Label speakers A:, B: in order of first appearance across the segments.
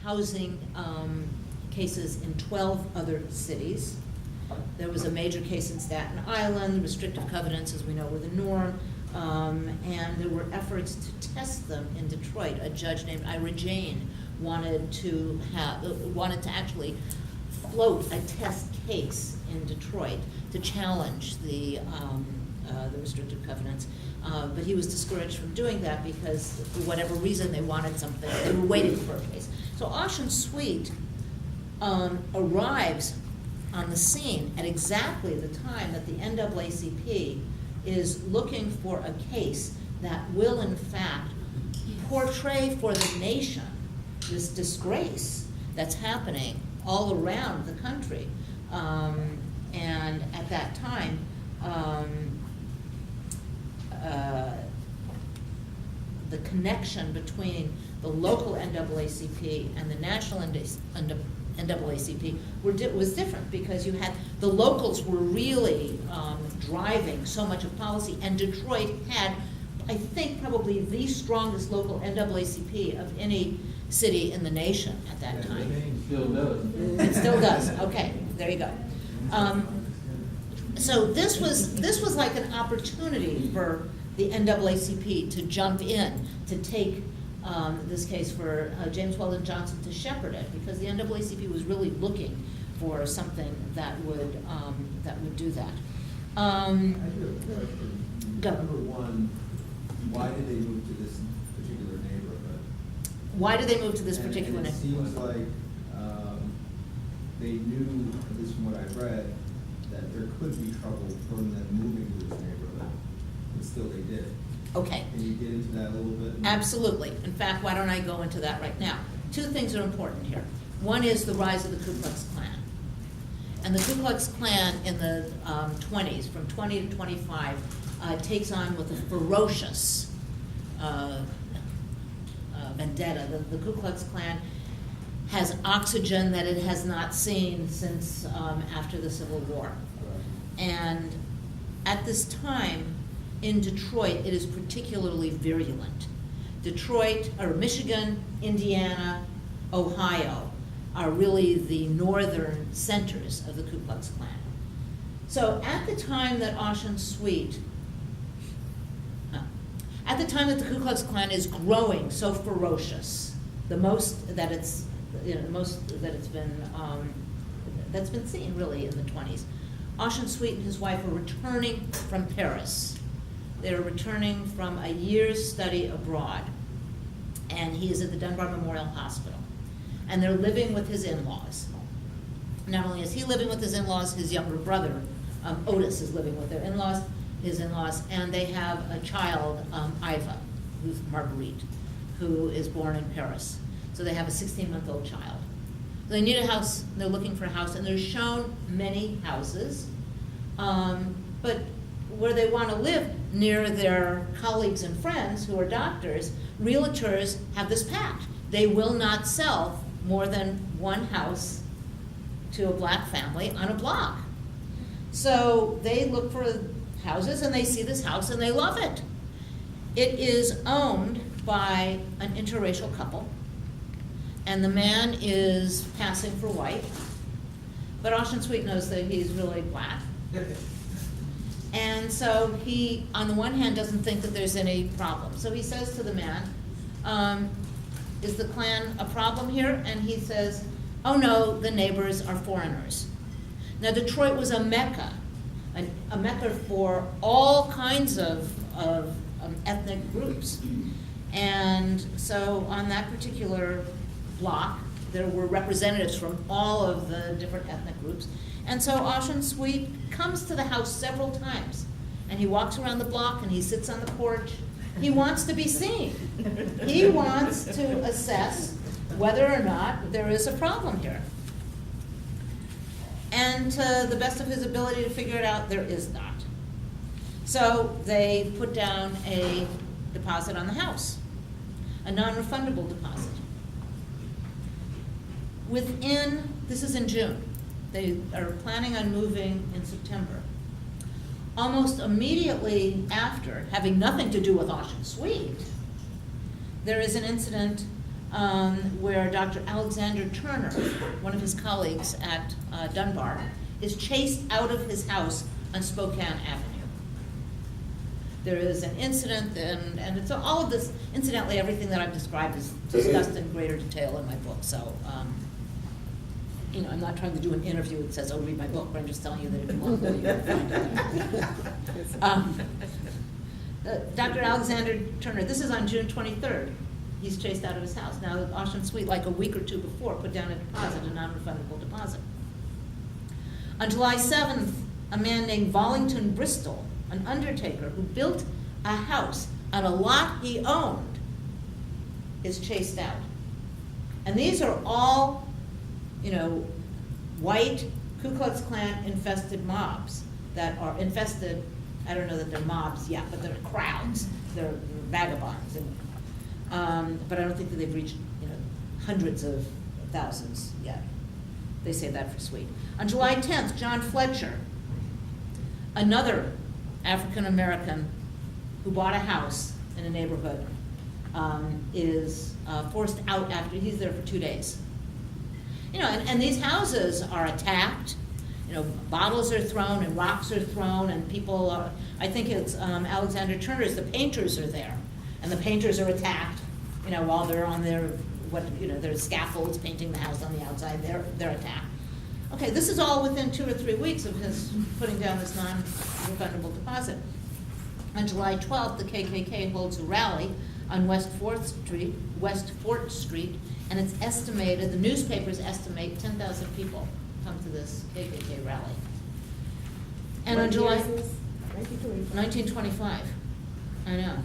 A: housing cases in 12 other cities. There was a major case in Staten Island. Restrictive covenants, as we know, were the norm. And there were efforts to test them in Detroit. A judge named Ira Jane wanted to actually float a test case in Detroit to challenge the restrictive covenants. But he was discouraged from doing that because, for whatever reason, they wanted something. They were waiting for a case. So Ossian Sweet arrives on the scene at exactly the time that the NAACP is looking for a case that will, in fact, portray for the nation this disgrace that's happening all around the country. And at that time, the connection between the local NAACP and the national NAACP was different, because you had the locals were really driving so much of policy, and Detroit had, I think, probably the strongest local NAACP of any city in the nation at that time.
B: It still does.
A: It still does. Okay, there you go. So this was like an opportunity for the NAACP to jump in, to take this case for James Weldon Johnson to shepherd it, because the NAACP was really looking for something that would do that.
B: I do have a question.
A: Go.
B: Number one, why did they move to this particular neighborhood?
A: Why did they move to this
B: And
A: particular
B: it
A: neighborhood?
B: seems like they knew, at least from what I've read, that there could be trouble from them moving to this neighborhood, but still they did.
A: Okay.
B: Can you get into that a little bit?
A: Absolutely. In fact, why don't I go into that right now? Two things are important here. One is the rise of the Ku Klux Klan. And the Ku Klux Klan in the 20s, from 20 to 25, takes on with a ferocious vendetta. The Ku Klux Klan has oxygen that it has not seen since after the Civil War. And at this time, in Detroit, it is particularly virulent. Detroit, or Michigan, Indiana, Ohio are really the northern centers of the Ku Klux Klan. So at the time that Ossian Sweet, at the time that the Ku Klux Klan is growing so ferocious, the most that it's, the most that it's been, that's been seen really in the 20s. Ossian Sweet and his wife are returning from Paris. They're returning from a year's study abroad, and he is at the Dunbar Memorial Hospital. And they're living with his in-laws. Not only is he living with his in-laws, his younger brother, Otis, is living with his in-laws, and they have a child, Iva, who's Marguerite, who is born in Paris. So they have a 16-month-old child. They need a house, they're looking for a house, and they're shown many houses, but where they want to live near their colleagues and friends who are doctors, realtors have this pact. They will not sell more than one house to a black family on a block. So they look for houses, and they see this house, and they love it. It is owned by an interracial couple, and the man is passing for white, but Ossian Sweet knows that he's really black. And so he, on the one hand, doesn't think that there's any problem. So he says to the man, is the Klan a problem here? And he says, oh no, the neighbors are foreigners. Now Detroit was a mecca for all kinds of ethnic groups. And so on that particular block, there were representatives from all of the different ethnic groups. And so Ossian Sweet comes to the house several times, and he walks around the block, and he sits on the porch. He wants to be seen. He wants to assess whether or not there is a problem here. And to the best of his ability to figure it out, there is not. So they put down a deposit on the house, a non-refundable deposit. This is in June. They are planning on moving in September. Almost immediately after, having nothing to do with Ossian Sweet, there is an incident where Dr. Alexander Turner, one of his colleagues at Dunbar, is chased out of his house on Spokane Avenue. There is an incident, and it's all of this, incidentally, everything that I've described is discussed in greater detail in my book, so, you know, I'm not trying to do an interview that says, oh, read my book, but I'm just telling you that if you want to, you can find it. Dr. Alexander Turner, this is on June 23rd. He's chased out of his house. Now, Ossian Sweet, like a week or two before, put down a deposit, a non-refundable deposit. On July 7th, a man named Vollington Bristol, an undertaker who built a house on a lot he owned, is chased out. And these are all, you know, white Ku Klux Klan infested mobs that are infested. I don't know that they're mobs yet, but they're crowds. They're vagabonds. And, but I don't think that they've reached, you know, hundreds of thousands yet. They say that for Sweet. On July 10th, John Fletcher, another African American who bought a house in a neighborhood, is forced out after he's there for 2 days. You know, and these houses are attacked. You know, bottles are thrown and rocks are thrown, and people are, I think it's Alexander Turner's, the painters are there, and the painters are attacked, you know, while they're on their, there's scaffolds painting the house on the outside, they're attacked. Okay, this is all within 2 or 3 weeks of his putting down this non-refundable deposit. On July 12th, the KKK holds a rally on West 4th Street, and it's estimated, the newspapers estimate 10,000 people come to this KKK rally. And on July 1925. I know.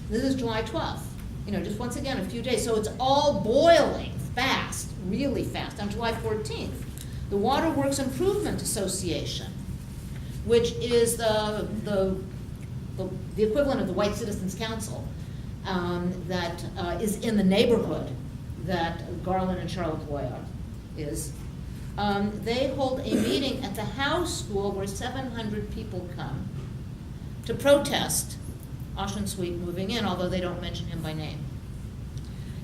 A: This is July 12th. You know, just once again, a few days. So it's all boiling fast, really fast. On July 14th, the Waterworks Improvement Association, which is the equivalent of the White Citizens Council, that is in the neighborhood that Garland and Charlottesville is. They hold a meeting at the House School where 700 people come to protest Ossian Sweet moving in, although they don't mention him by name.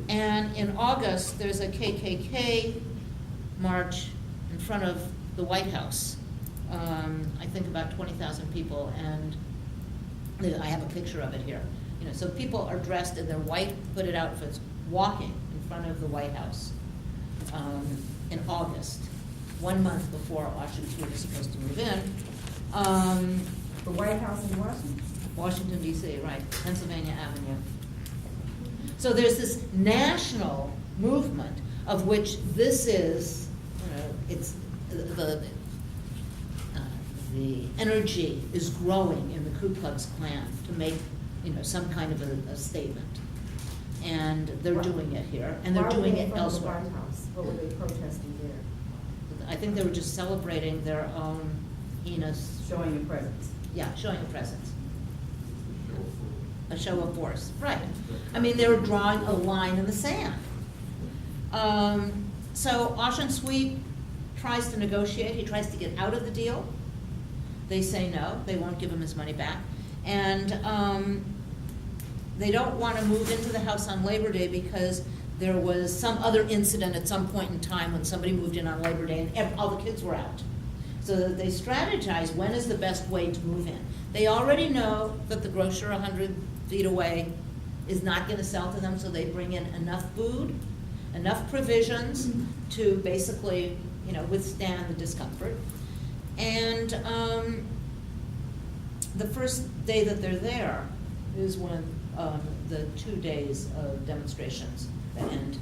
A: And in August, there's a KKK march in front of the White House. I think about 20,000 people, and I have a picture of it here. You know, so people are dressed in their white hooded outfits, walking in front of the White House in August, 1 month before Ossian Sweet is supposed to move in.
C: The White House in Washington?
A: Washington, D.C., right, Pennsylvania Avenue. So there's this national movement of which this is, you know, it's the energy is growing in the Ku Klux Klan to make, you know, some kind of a statement. And they're doing it here, and they're doing it elsewhere.
C: The White House? What were they protesting there?
A: I think they were just celebrating their own heinous.
C: Showing a presence.
A: Yeah, showing a presence. A show of force, right. I mean, they were drawing a line in the sand. So Ossian Sweet tries to negotiate, he tries to get out of the deal. They say no, they won't give him his money back. And they don't want to move into the house on Labor Day because there was some other incident at some point in time when somebody moved in on Labor Day and all the kids were out. So that they strategize when is the best way to move in. They already know that the grocer 100 feet away is not going to sell to them, so they bring in enough food, enough provisions to basically, you know, withstand the discomfort. And the first day that they're there is when the 2 days of demonstrations that end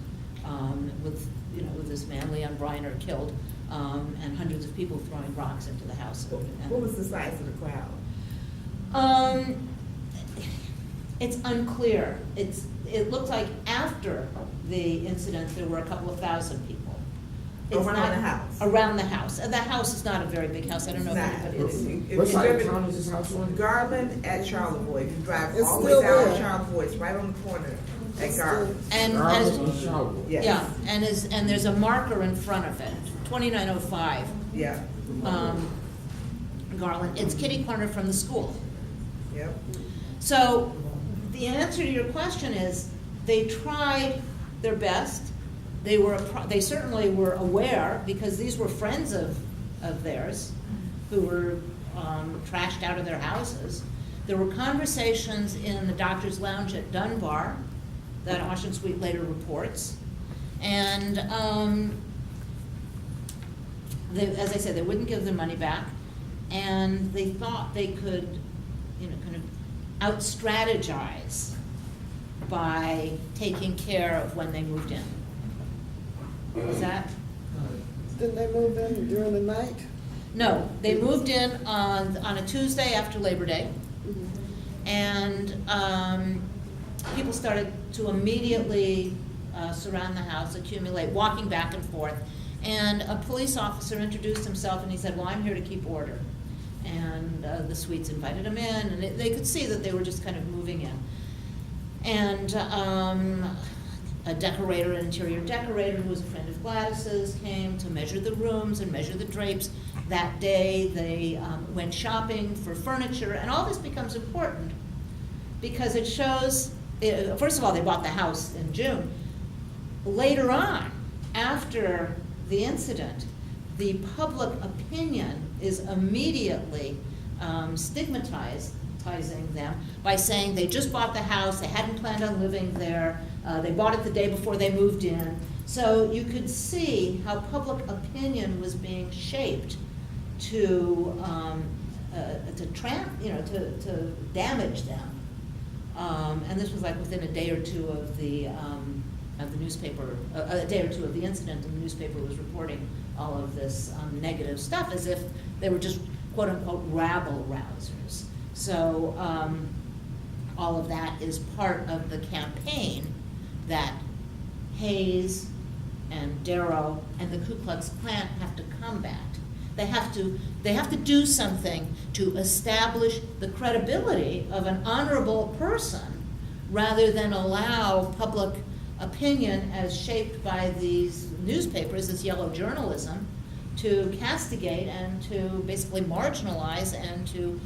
A: with, you know, with this man, Leon Bryner, killed, and hundreds of people throwing rocks into the house.
C: What was the size of the crowd?
A: It's unclear. It looks like after the incident there were a couple of thousand people. It's
C: around
A: not,
C: the house?
A: Around the house. And the house is not a very big house. I don't know if anybody is.
D: What side of town is this house on?
C: Garland at Charlottesville. If you drive
D: It's
C: all the way
D: still
C: down
D: there.
C: Charlottesville, it's right on the corner at Garland.
A: And
D: Garland
A: as,
D: and Charlotte.
C: Yes.
A: yeah, and there's a marker in front of it, 2905
C: Yeah,
A: Garland. It's kitty corner from the school.
C: yep.
A: So the answer to your question is, They tried their best. They certainly were aware, because these were friends of theirs who were trashed out of their houses. There were conversations in the doctor's lounge at Dunbar that Ossian Sweet later reports. And as I said, they wouldn't give their money back, and they thought they could, kind of out-strategize by taking care of when they moved in. Was that?
E: Didn't they move in during the night?
A: No, they moved in on a Tuesday after Labor Day, and people started to immediately surround the house, accumulate, walking back and forth. And a police officer introduced himself, and he said, "Well, I'm here to keep order." And the Sweets invited him in, and they could see that they were just kind of moving in. And a decorator, an interior decorator who was a friend of Gladys's, came to measure the rooms and measure the drapes. That day, they went shopping for furniture, and all this becomes important because it shows, first of all, they bought the house in June. Later on, after the incident, the public opinion is immediately stigmatizing them by saying they just bought the house, they hadn't planned on living there, they bought it the day before they moved in. So you could see how public opinion was being shaped to damage them. And this was like within a day or two of the newspaper, a day or two of the incident, and the newspaper was reporting all of this negative stuff as if they were just quote unquote rabble rousers. So all of that is part of the campaign that Hayes and Darrow and the Ku Klux Klan have to combat. They have to do something to establish the credibility of an honorable person rather than allow public opinion as shaped by these newspapers, this yellow journalism, to castigate and to basically marginalize and to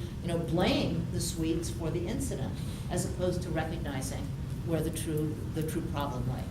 A: blame the Sweets for the incident, as opposed to recognizing where the true problem lay.